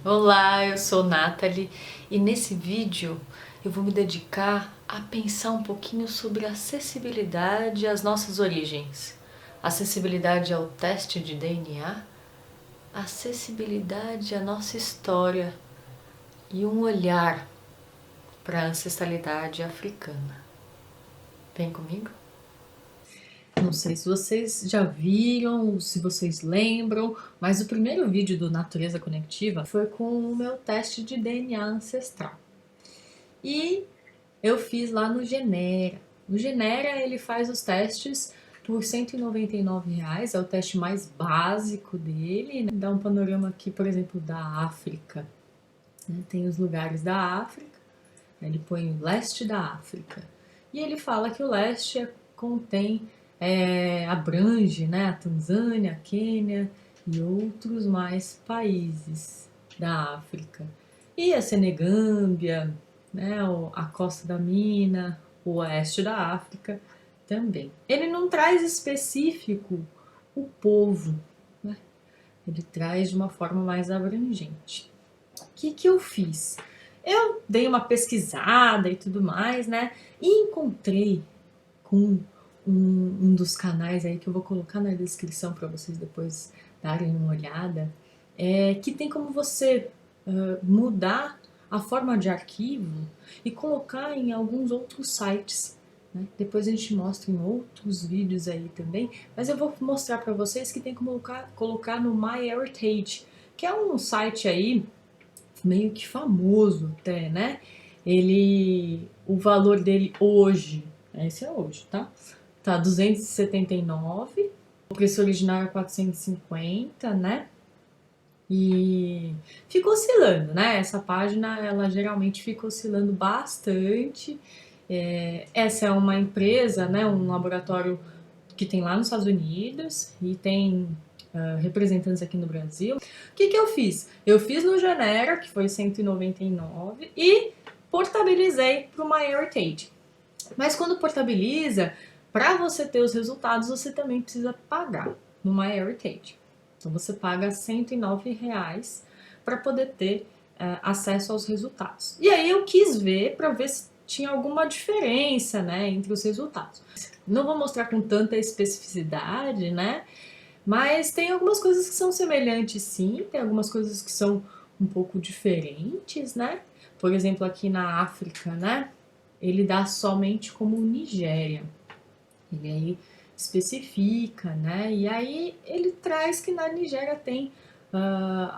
Olá, eu sou Nathalie e nesse vídeo eu vou me dedicar a pensar um pouquinho sobre acessibilidade às nossas origens, acessibilidade ao teste de DNA, acessibilidade à nossa história e um olhar para a ancestralidade africana. Vem comigo? Não sei se vocês já viram, se vocês lembram, mas o primeiro vídeo do Natureza Conectiva foi com o meu teste de DNA ancestral. E eu fiz lá no Genera. O Genera ele faz os testes por R$ 199, é o teste mais básico dele, né? Dá um panorama aqui, por exemplo, da África. Tem os lugares da África, ele põe o leste da África. E ele fala que o leste contém, abrange, né, a Tanzânia, a Quênia e outros mais países da África. E a Senegâmbia, né, a Costa da Mina, o oeste da África também. Ele não traz específico o povo, né? Ele traz de uma forma mais abrangente. O que eu fiz? Eu dei uma pesquisada e tudo mais, né? E encontrei com um dos canais aí que eu vou colocar na descrição para vocês depois darem uma olhada, que tem como você mudar a forma de arquivo e colocar em alguns outros sites. Né? Depois a gente mostra em outros vídeos aí também, mas eu vou mostrar para vocês que tem como colocar no MyHeritage, que é um site aí meio que famoso até, né? O valor dele hoje, esse é hoje, tá? Tá 279, o preço original é 450, né? E fica oscilando, né? Essa página, ela geralmente fica oscilando bastante. Essa é uma empresa, né? Um laboratório que tem lá nos Estados Unidos e tem representantes aqui no Brasil. O que eu fiz? Eu fiz no Genera, que foi 199, e portabilizei para o MyHeritage. Mas quando portabiliza, para você ter os resultados, você também precisa pagar no MyHeritage. Então você paga R$ 109 para poder ter acesso aos resultados. E aí eu quis ver para ver se tinha alguma diferença, né, entre os resultados. Não vou mostrar com tanta especificidade, né, mas tem algumas coisas que são semelhantes sim, tem algumas coisas que são um pouco diferentes, né. Por exemplo, aqui na África, né, ele dá somente como Nigéria. Ele aí especifica, né? E aí ele traz que na Nigéria tem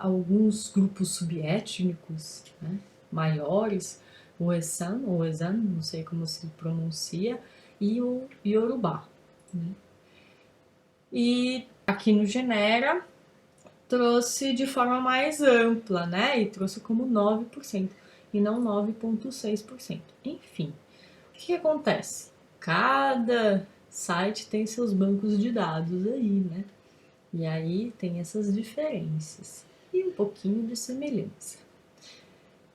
alguns grupos subétnicos, né, maiores, o Esan, não sei como se pronuncia, e o Yorubá. Né? E aqui no Genera trouxe de forma mais ampla, né? E trouxe como 9% e não 9,6%. Enfim, o que acontece? Cada site tem seus bancos de dados aí, né? E aí tem essas diferenças e um pouquinho de semelhança.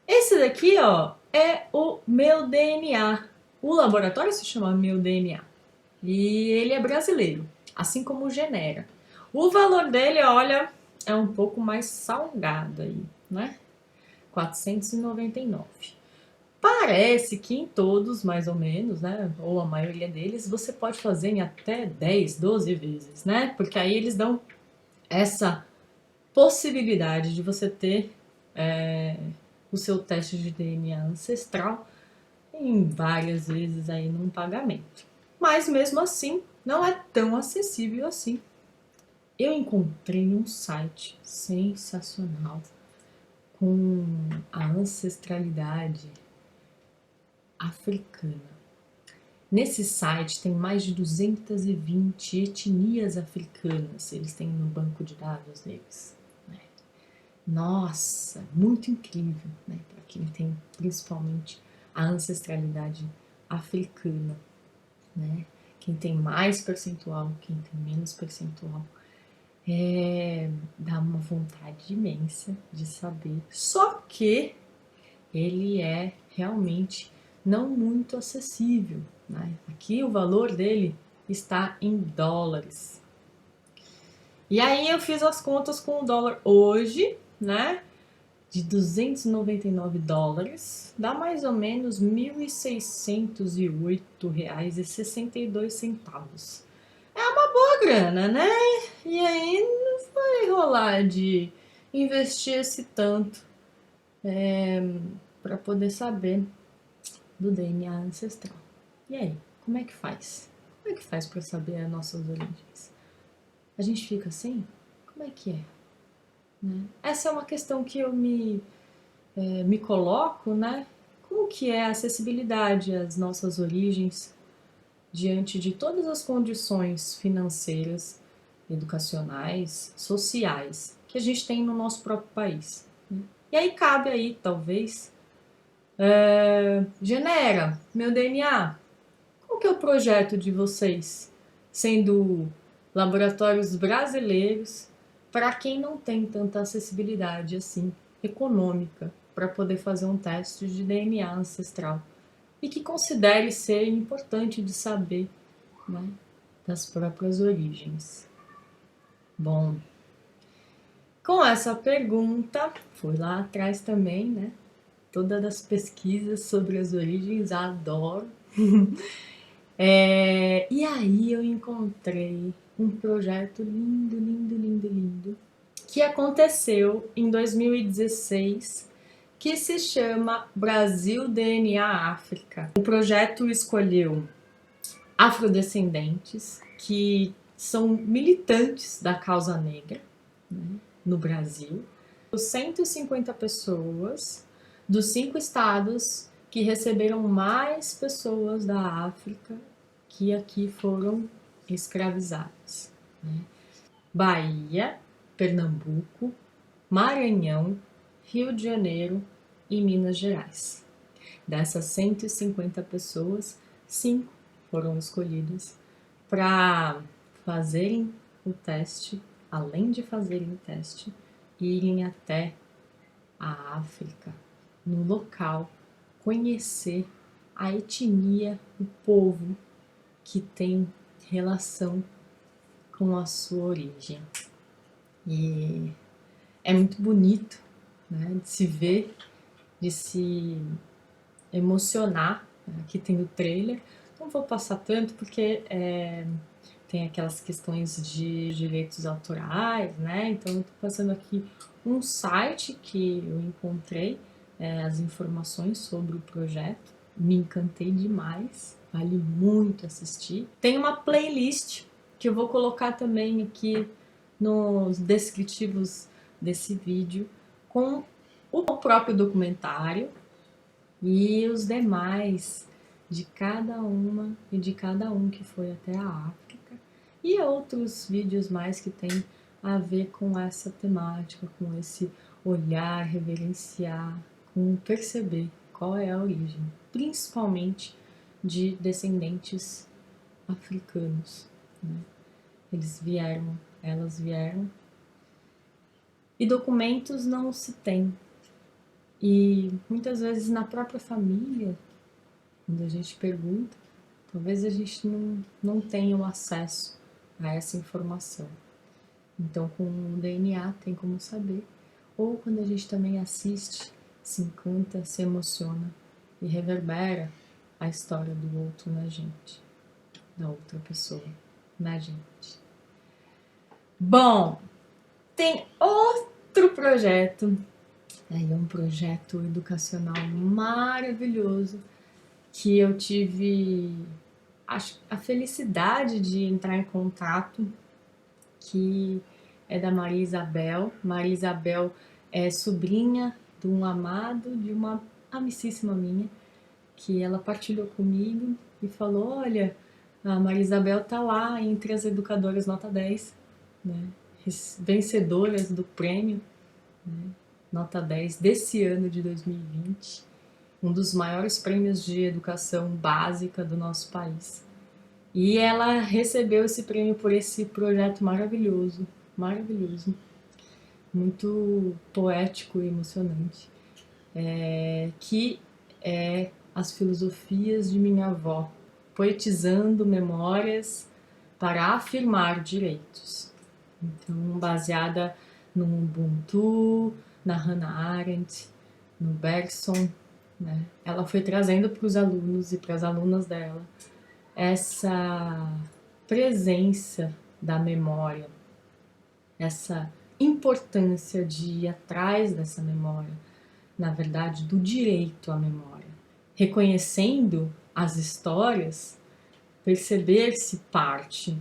Esse daqui, ó, é o Meu DNA. O laboratório se chama Meu DNA e ele é brasileiro, assim como o Genera. O valor dele, olha, é um pouco mais salgado aí, né? 499. Parece que em todos, mais ou menos, né, ou a maioria deles, você pode fazer em até 10, 12 vezes, né? Porque aí eles dão essa possibilidade de você ter o seu teste de DNA ancestral em várias vezes aí num pagamento. Mas mesmo assim, não é tão acessível assim. Eu encontrei um site sensacional com a ancestralidade africana. Nesse site tem mais de 220 etnias africanas, eles têm no banco de dados deles. Né? Nossa, muito incrível, né? Para quem tem principalmente a ancestralidade africana. Né? Quem tem mais percentual, quem tem menos percentual. Dá uma vontade imensa de saber. Só que ele é realmente não muito acessível. Né? Aqui o valor dele está em dólares. E aí eu fiz as contas com o dólar hoje, né? de US$ 299, dá mais ou menos R$ 1.608,62. É uma boa grana, né? E aí não vai rolar de investir esse tanto para poder saber do DNA ancestral. E aí, como é que faz? Como é que faz para saber as nossas origens? A gente fica assim? Como é que é? Né? Essa é uma questão que eu me coloco, né? Como que é a acessibilidade às nossas origens diante de todas as condições financeiras, educacionais, sociais que a gente tem no nosso próprio país? Né? E aí cabe aí, talvez, genera meu DNA. Qual que é o projeto de vocês, sendo laboratórios brasileiros, para quem não tem tanta acessibilidade assim econômica para poder fazer um teste de DNA ancestral e que considere ser importante de saber, né, das próprias origens? Bom, com essa pergunta, fui lá atrás também, né? Todas as pesquisas sobre as origens, adoro. E aí eu encontrei um projeto lindo, lindo, lindo, lindo, que aconteceu em 2016, que se chama Brasil DNA África. O projeto escolheu afrodescendentes que são militantes da causa negra, né, no Brasil. 150 pessoas dos 5 estados que receberam mais pessoas da África que aqui foram escravizadas, né? Bahia, Pernambuco, Maranhão, Rio de Janeiro e Minas Gerais. Dessas 150 pessoas, 5 foram escolhidas para fazerem o teste, além de fazerem o teste, irem até a África, no local, conhecer a etnia, o povo que tem relação com a sua origem. E é muito bonito, né, de se ver, de se emocionar. Aqui tem o trailer, não vou passar tanto porque tem aquelas questões de direitos autorais, né? Então eu tô passando aqui um site que eu encontrei, as informações sobre o projeto. Me encantei demais, vale muito assistir. Tem uma playlist que eu vou colocar também aqui nos descritivos desse vídeo com o próprio documentário e os demais de cada uma e de cada um que foi até a África e outros vídeos mais que tem a ver com essa temática, com esse olhar, reverenciar, com perceber qual é a origem, principalmente de descendentes africanos, né? Elas vieram, e documentos não se tem. E muitas vezes na própria família, quando a gente pergunta, talvez a gente não tenha o acesso a essa informação. Então, com o DNA tem como saber. Ou quando a gente também assiste, se encanta, se emociona e reverbera a história do outro na gente, da outra pessoa na gente. Bom, tem outro projeto, é um projeto educacional maravilhoso que eu tive a felicidade de entrar em contato, que é da Maria Isabel. Maria Isabel é sobrinha de um amado, de uma amicíssima minha, que ela partilhou comigo e falou: olha, a Maria Isabel tá lá entre as educadoras nota 10, né, vencedoras do prêmio, né, nota 10 desse ano de 2020, um dos maiores prêmios de educação básica do nosso país. E ela recebeu esse prêmio por esse projeto maravilhoso, maravilhoso, muito poético e emocionante, que é As Filosofias de Minha Avó, poetizando memórias para afirmar direitos. Então, baseada no Ubuntu, na Hannah Arendt, no Bergson, né? Ela foi trazendo para os alunos e para as alunas dela essa presença da memória, essa importância de ir atrás dessa memória, na verdade, do direito à memória, reconhecendo as histórias, perceber-se parte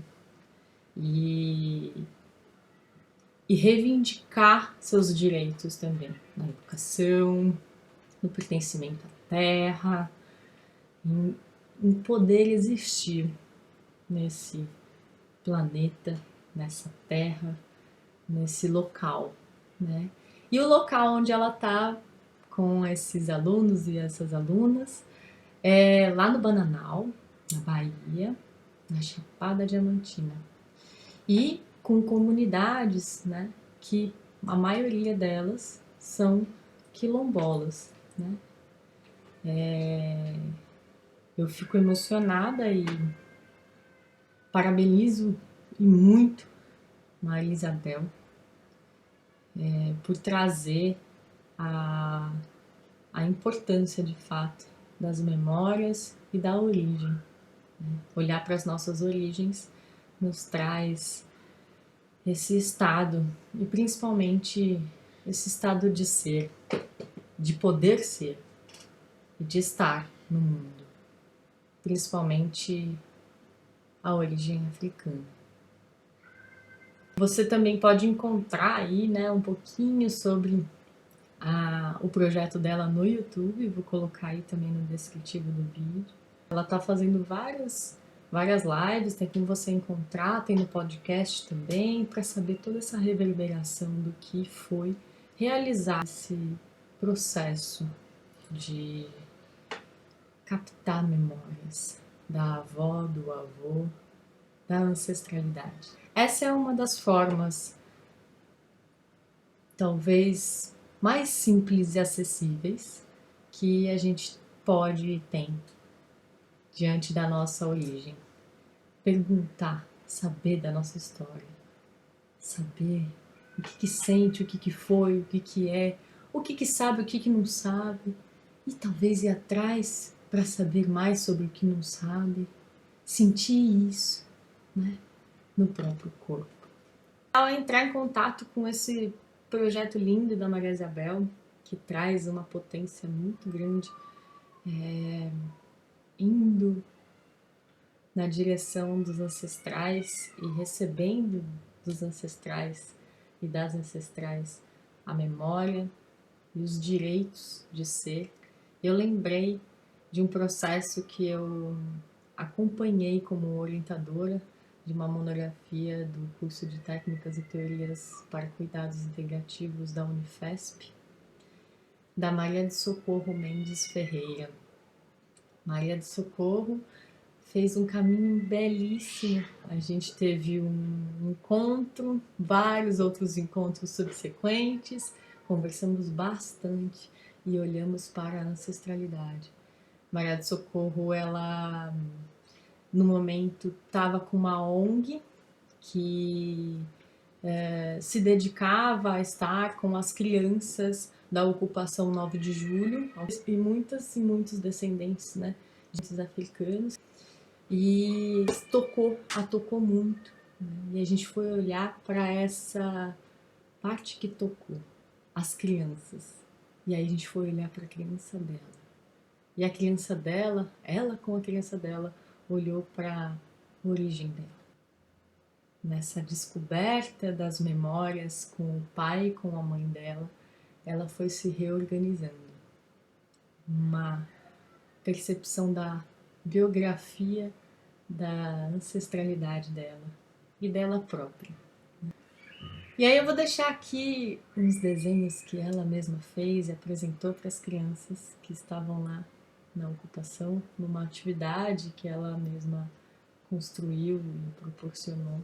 e reivindicar seus direitos também na educação, no pertencimento à terra, em poder existir nesse planeta, nessa terra, nesse local, né? E o local onde ela está com esses alunos e essas alunas é lá no Bananal, na Bahia, na Chapada Diamantina. E com comunidades, né, que a maioria delas são quilombolas, né? Eu fico emocionada e parabenizo e muito Maria Isabel por trazer a importância de fato das memórias e da origem. Olhar para as nossas origens nos traz esse estado, e principalmente esse estado de ser, de poder ser e de estar no mundo, principalmente a origem africana. Você também pode encontrar aí, né, um pouquinho sobre o projeto dela no YouTube, vou colocar aí também no descritivo do vídeo. Ela está fazendo várias lives, tem como você encontrar, tem no podcast também, para saber toda essa reverberação do que foi realizar esse processo de captar memórias da avó, do avô, da ancestralidade. Essa é uma das formas, talvez mais simples e acessíveis, que a gente pode e tem diante da nossa origem. Perguntar, saber da nossa história, saber o que sente, o que foi, o que é, o que sabe, o que não sabe, e talvez ir atrás para saber mais sobre o que não sabe, sentir isso, né, no próprio corpo. Ao entrar em contato com esse projeto lindo da Maria Isabel, que traz uma potência muito grande, indo na direção dos ancestrais e recebendo dos ancestrais e das ancestrais a memória e os direitos de ser, eu lembrei de um processo que eu acompanhei como orientadora de uma monografia do curso de Técnicas e Teorias para Cuidados Integrativos da Unifesp, da Maria de Socorro Mendes Ferreira. Maria de Socorro fez um caminho belíssimo. A gente teve um encontro, vários outros encontros subsequentes, conversamos bastante e olhamos para a ancestralidade. Maria de Socorro, ela no momento estava com uma ONG que se dedicava a estar com as crianças da ocupação 9 de julho e muitas e muitos descendentes, né, de africanos, e a tocou muito, né? E a gente foi olhar para essa parte que tocou, as crianças, e aí a gente foi olhar para a criança dela, e a criança dela, ela com a criança dela, olhou para a origem dela. Nessa descoberta das memórias com o pai e com a mãe dela, ela foi se reorganizando. Uma percepção da biografia, da ancestralidade dela e dela própria. E aí eu vou deixar aqui uns desenhos que ela mesma fez e apresentou para as crianças que estavam lá na ocupação, numa atividade que ela mesma construiu e proporcionou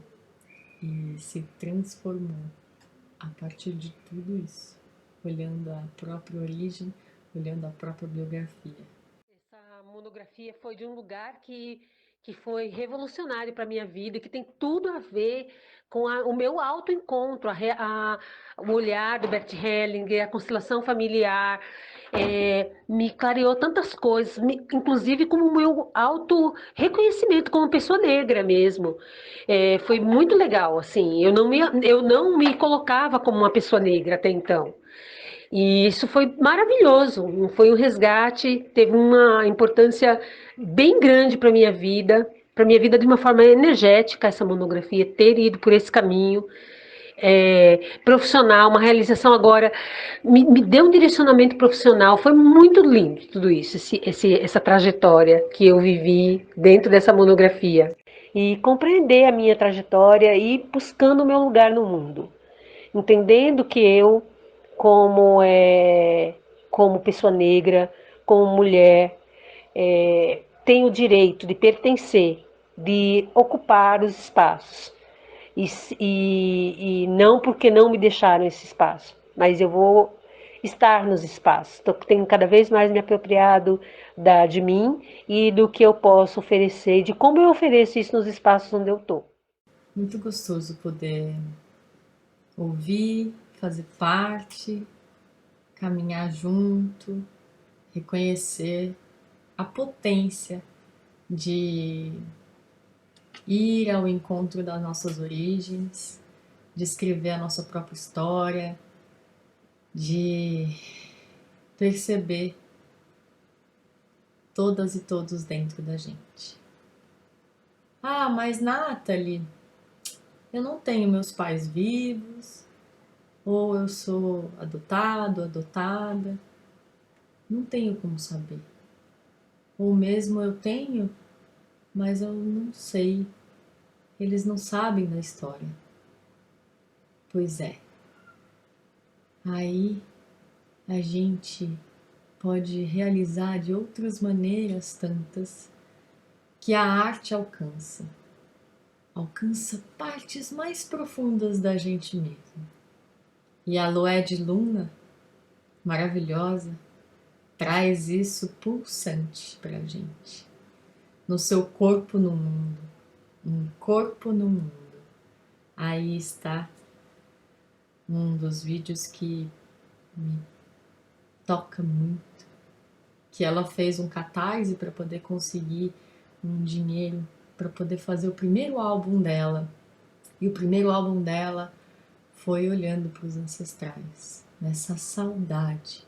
e se transformou a partir de tudo isso, olhando a própria origem, olhando a própria biografia. Essa monografia foi de um lugar que foi revolucionário para a minha vida, que tem tudo a ver com o meu autoencontro, o olhar do Bert Hellinger, a constelação familiar, me clareou tantas coisas, inclusive como o meu auto-reconhecimento como pessoa negra mesmo. Foi muito legal, assim, eu não me colocava como uma pessoa negra até então. E isso foi maravilhoso, foi um resgate, teve uma importância bem grande para minha vida de uma forma energética, essa monografia, ter ido por esse caminho profissional, uma realização agora, me deu um direcionamento profissional, foi muito lindo tudo isso, essa trajetória que eu vivi dentro dessa monografia. E compreender a minha trajetória e buscando o meu lugar no mundo, entendendo que eu, como, como pessoa negra, como mulher, tenho o direito de pertencer, de ocupar os espaços. E não porque não me deixaram esse espaço, mas eu vou estar nos espaços. Tenho cada vez mais me apropriado de mim e do que eu posso oferecer, de como eu ofereço isso nos espaços onde eu estou. Muito gostoso poder ouvir, fazer parte, caminhar junto, reconhecer a potência de ir ao encontro das nossas origens, de escrever a nossa própria história, de perceber todas e todos dentro da gente. Ah, mas Nathalie, eu não tenho meus pais vivos, ou eu sou adotado, adotada, não tenho como saber. Ou mesmo eu tenho, mas eu não sei, eles não sabem da história. Pois é, aí a gente pode realizar de outras maneiras tantas que a arte alcança partes mais profundas da gente mesmo. E a Loé de Luna, maravilhosa, traz isso pulsante pra gente. No seu corpo no mundo, um corpo no mundo. Aí está um dos vídeos que me toca muito, que ela fez um catarse para poder conseguir um dinheiro para poder fazer o primeiro álbum dela. E o primeiro álbum dela foi olhando para os ancestrais, nessa saudade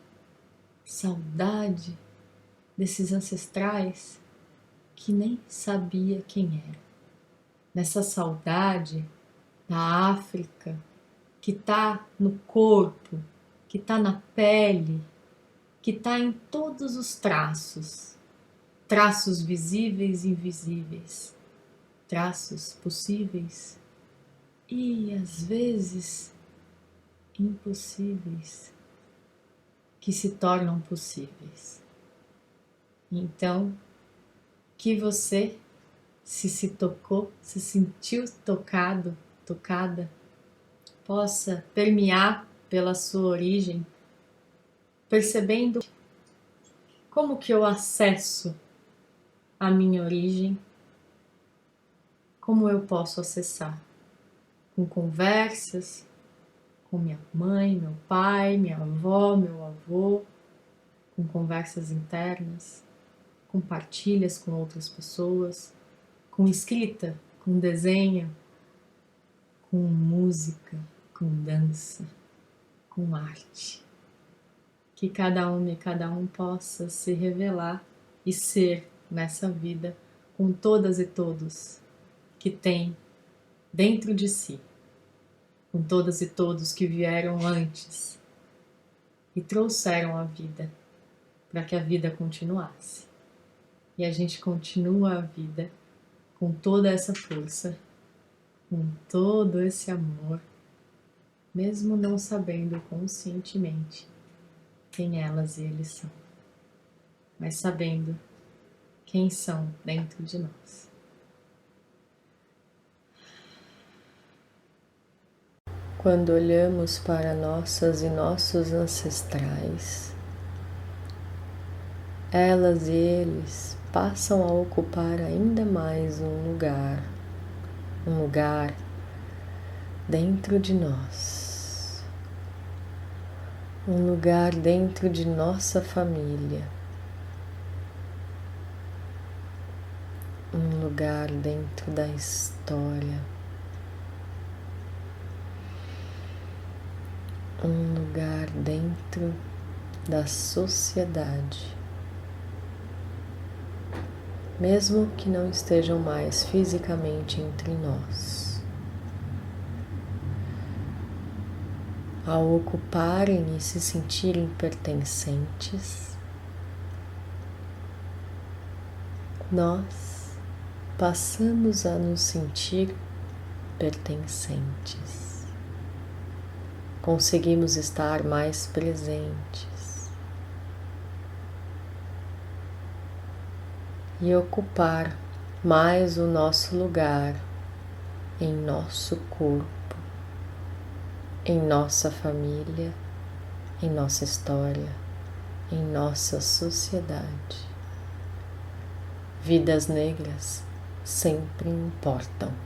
desses ancestrais que nem sabia quem era, nessa saudade da África que está no corpo, que está na pele, que está em todos os traços, traços visíveis e invisíveis, traços possíveis e às vezes impossíveis, que se tornam possíveis. Então, que você, se tocou, se sentiu tocado, tocada, possa permear pela sua origem, percebendo como que eu acesso a minha origem, como eu posso acessar, com conversas, com minha mãe, meu pai, minha avó, meu avô, com conversas internas, com partilhas com outras pessoas, com escrita, com desenho, com música, com dança, com arte. Que cada uma e cada um possa se revelar e ser nessa vida com todas e todos que tem dentro de si, com todas e todos que vieram antes e trouxeram a vida para que a vida continuasse. E a gente continua a vida com toda essa força, com todo esse amor, mesmo não sabendo conscientemente quem elas e eles são, mas sabendo quem são dentro de nós. Quando olhamos para nossas e nossos ancestrais, elas e eles passam a ocupar ainda mais um lugar dentro de nós, um lugar dentro de nossa família, um lugar dentro da história, um lugar dentro da sociedade. Mesmo que não estejam mais fisicamente entre nós. Ao ocuparem e se sentirem pertencentes, nós passamos a nos sentir pertencentes. Conseguimos estar mais presentes e ocupar mais o nosso lugar em nosso corpo, em nossa família, em nossa história, em nossa sociedade. Vidas negras sempre importam.